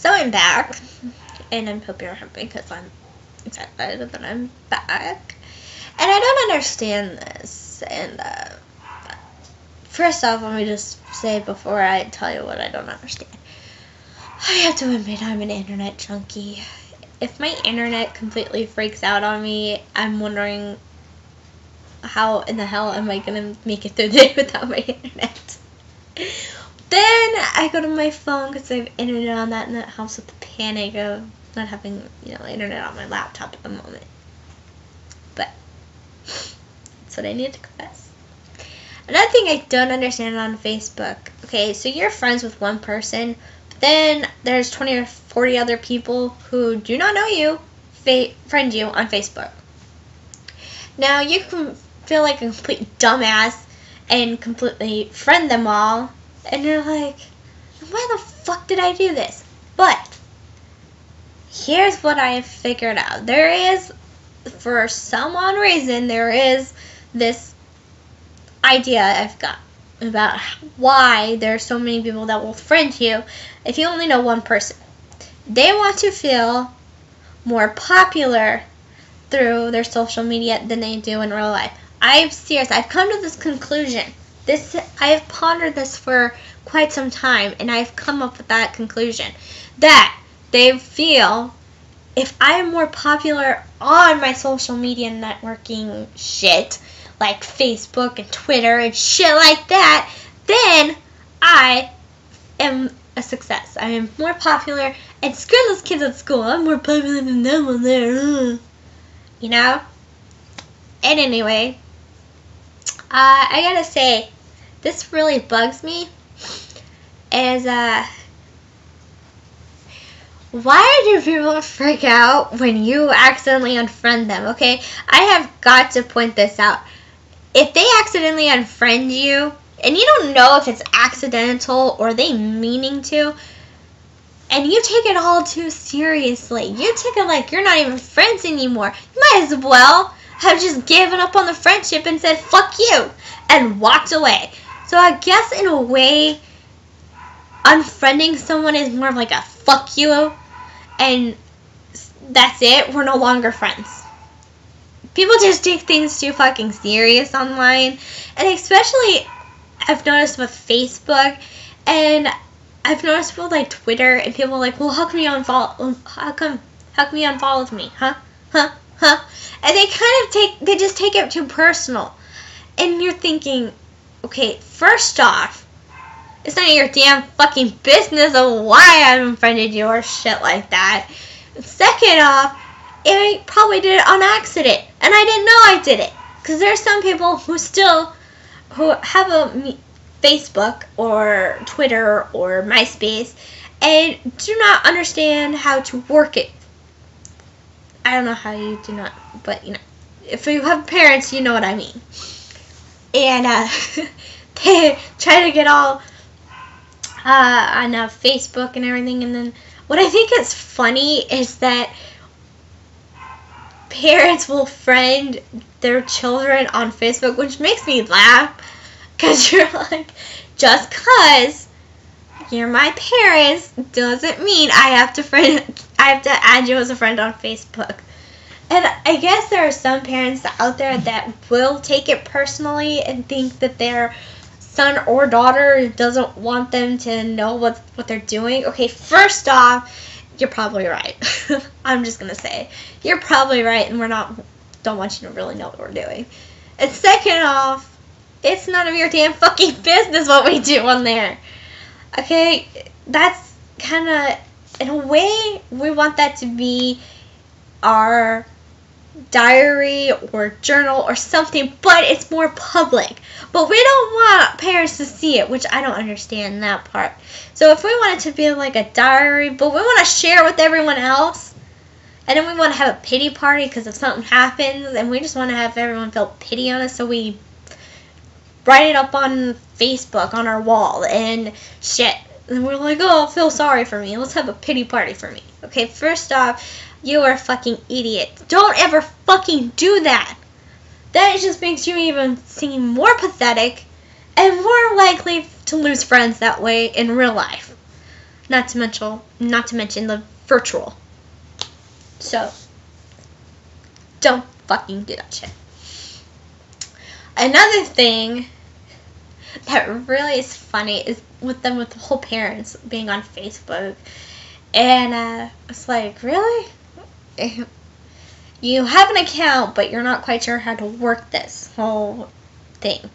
So I'm back, and I'm hoping you're happy because I'm excited that I'm back. And I don't understand this. And first off, let me just say before I tell you what I don't understand, I have to admit I'm an internet junkie. If my internet completely freaks out on me, I'm wondering how in the hell am I gonna make it through the day without my internet. Then I go to my phone because I have internet on that, and that helps with the panic of not having, internet on my laptop at the moment. But that's what I need to confess. Another thing I don't understand on Facebook. Okay, so you're friends with one person, but then there's 20 or 40 other people who do not know you, friend you on Facebook. Now you can feel like a complete dumbass and completely friend them all. And you're like, why the fuck did I do this? But here's what I have figured out. There is, for some odd reason, there is this idea I've got about why there are so many people that will friend you if you only know one person. They want to feel more popular through their social media than they do in real life. I've come to this conclusion. I have pondered this for quite some time, and I've come up with that conclusion. That they feel if I am more popular on my social media networking shit, like Facebook and Twitter and shit like that, then I am a success. I am more popular, and screw those kids at school. I'm more popular than them on there. You know? And anyway, I gotta say, this really bugs me, is, why do people freak out when you accidentally unfriend them, okay? I have got to point this out. If they accidentally unfriend you, and you don't know if it's accidental or they meaning to, and you take it all too seriously, you take it like you're not even friends anymore, you might as well have just given up on the friendship and said, fuck you, and walked away. So I guess in a way, unfriending someone is more of like a fuck you, and that's it, we're no longer friends. People just take things too fucking serious online, and especially I've noticed with Facebook, and I've noticed with like Twitter, and people are like, well, how come you unfollowed me, huh? And they just take it too personal, and you're thinking, okay, first off, it's not your damn fucking business of why I unfriended you or shit like that. Second off, I probably did it on accident, and I didn't know I did it. Because there are some people who have a Facebook or Twitter or MySpace and do not understand how to work it. I don't know how you do not, but if you have parents, you know what I mean. And they try to get all on Facebook and everything, and then what I think is funny is that parents will friend their children on Facebook, which makes me laugh, because you're like, just because you're my parents doesn't mean I have to add you as a friend on Facebook. And I guess there are some parents out there that will take it personally and think that their son or daughter doesn't want them to know what they're doing. Okay, first off, you're probably right. I'm just gonna say, you're probably right, and don't want you to really know what we're doing. And second off, it's none of your damn fucking business what we do on there. Okay, that's kind of, in a way, we want that to be our diary or journal or something, but it's more public. But we don't want parents to see it, which I don't understand that part. So if we want it to be like a diary, but we want to share with everyone else, and then we want to have a pity party because if something happens, and we just want to have everyone feel pity on us, so we write it up on Facebook on our wall and shit. And we're like, oh, feel sorry for me. Let's have a pity party for me. Okay, first off, you are a fucking idiot. Don't ever fucking do that. That just makes you even seem more pathetic and more likely to lose friends that way in real life. Not to mention the virtual. So, don't fucking do that shit. Another thing that really is funny is with the whole parents being on Facebook. And it's like, really? You have an account, but you're not quite sure how to work this whole thing.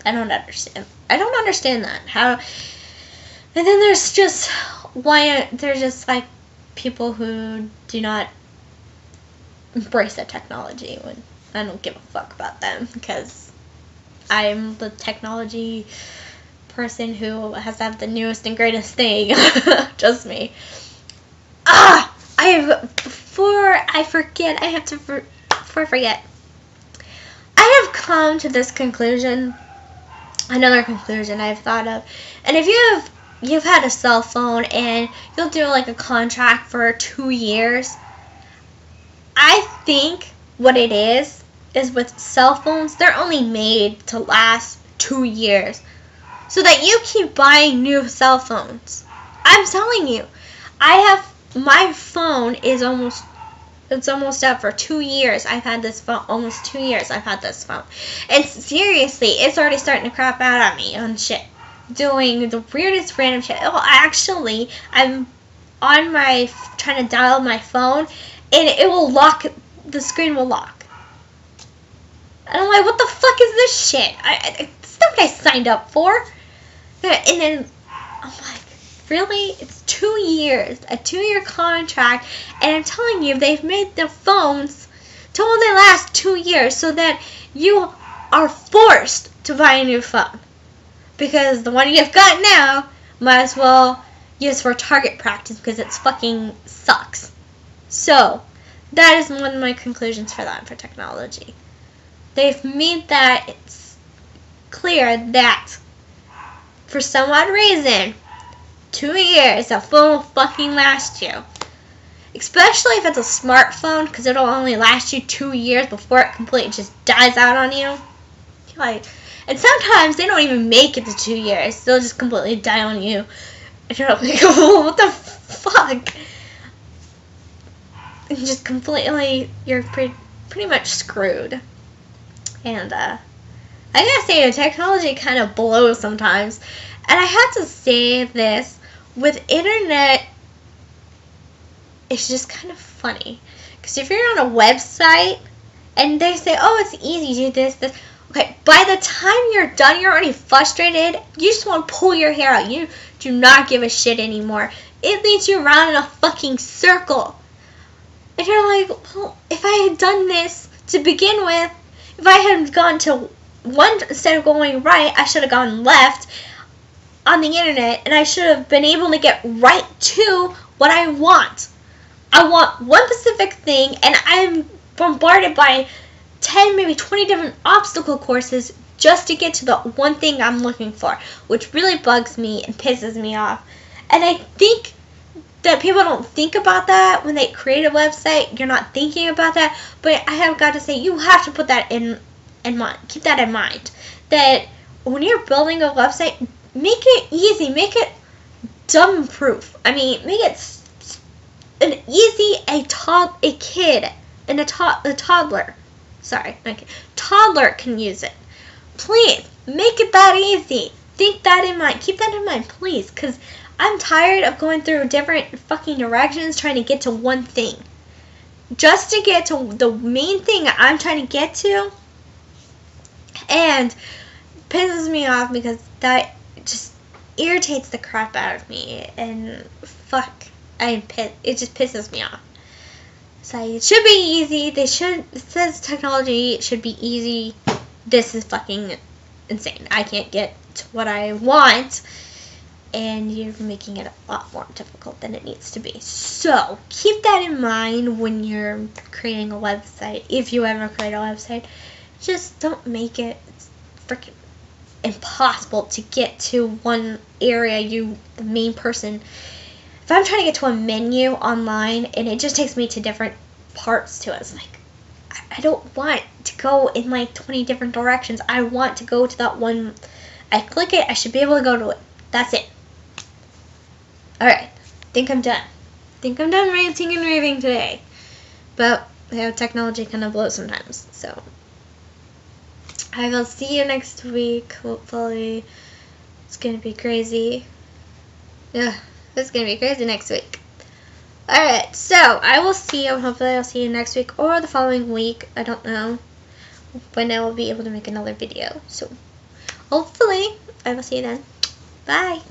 I don't understand that. How? And then there's just like people who do not embrace the technology when I don't give a fuck about them, because I'm the technology person who has to have the newest and greatest thing. Just me. Forget. I have come to this conclusion, another conclusion I've thought of, and if you've had a cell phone and you'll do like a contract for 2 years, I think what it is with cell phones, they're only made to last 2 years so that you keep buying new cell phones. I'm telling you, my phone is almost up for 2 years. I've had this phone almost 2 years. And seriously, it's already starting to crap out on me on shit, doing the weirdest random shit. Oh, actually, I'm on trying to dial my phone, and it will lock. The screen will lock. And I'm like, what the fuck is this shit? It's not what I signed up for. And then I'm like, really? It's 2 years, a 2-year contract, and I'm telling you, they've made the phones to only last 2 years so that you are forced to buy a new phone. Because the one you've got now might as well use for target practice because it fucking sucks. So, that is one of my conclusions for technology. They've made that it's clear that for some odd reason, 2 years, a phone will fucking last you. Especially if it's a smartphone, because it'll only last you 2 years before it completely just dies out on you. And sometimes they don't even make it to 2 years. They'll just completely die on you. And you're like, oh, what the fuck? And just completely, you're pretty much screwed. And I gotta say, the technology kind of blows sometimes. And I have to say this, with internet, it's just kind of funny. Because if you're on a website, and they say, oh, it's easy, do this. Okay, by the time you're done, you're already frustrated. You just want to pull your hair out. You do not give a shit anymore. It leads you around in a fucking circle. And you're like, well, if I had done this to begin with, if I had gone to one, instead of going right, I should have gone left on the internet, and I should have been able to get right to what I want. I want one specific thing, and I'm bombarded by 10, maybe 20 different obstacle courses just to get to the one thing I'm looking for, which really bugs me and pisses me off. And I think that people don't think about that when they create a website. You're not thinking about that, but I have got to say, you have to put that in mind. Keep that in mind. That when you're building a website, make it easy. Make it dumb-proof. I mean, make it an easy, a kid and a toddler. Sorry, okay. Toddler can use it. Please, make it that easy. Think that in mind. Keep that in mind, please, because I'm tired of going through different fucking directions trying to get to one thing. Just to get to the main thing I'm trying to get to, and pisses me off because that just irritates the crap out of me, and fuck, it just pisses me off. So it should be easy. It says technology should be easy. This is fucking insane. I can't get to what I want, and you're making it a lot more difficult than it needs to be. So keep that in mind when you're creating a website. If you ever create a website, just don't make it freaking impossible to get to one area, the main person. If I'm trying to get to a menu online and it just takes me to different parts to it, it's like, I don't want to go in like 20 different directions. I want to go to that one. I click it, I should be able to go to it. That's it. Alright, think I'm done. Think I'm done ranting and raving today. But technology kind of blows sometimes, so I will see you next week. Hopefully, it's gonna be crazy. Yeah, it's gonna be crazy next week. Alright, so I will see you. Hopefully, I'll see you next week or the following week. I don't know when I will be able to make another video. So, hopefully, I will see you then. Bye.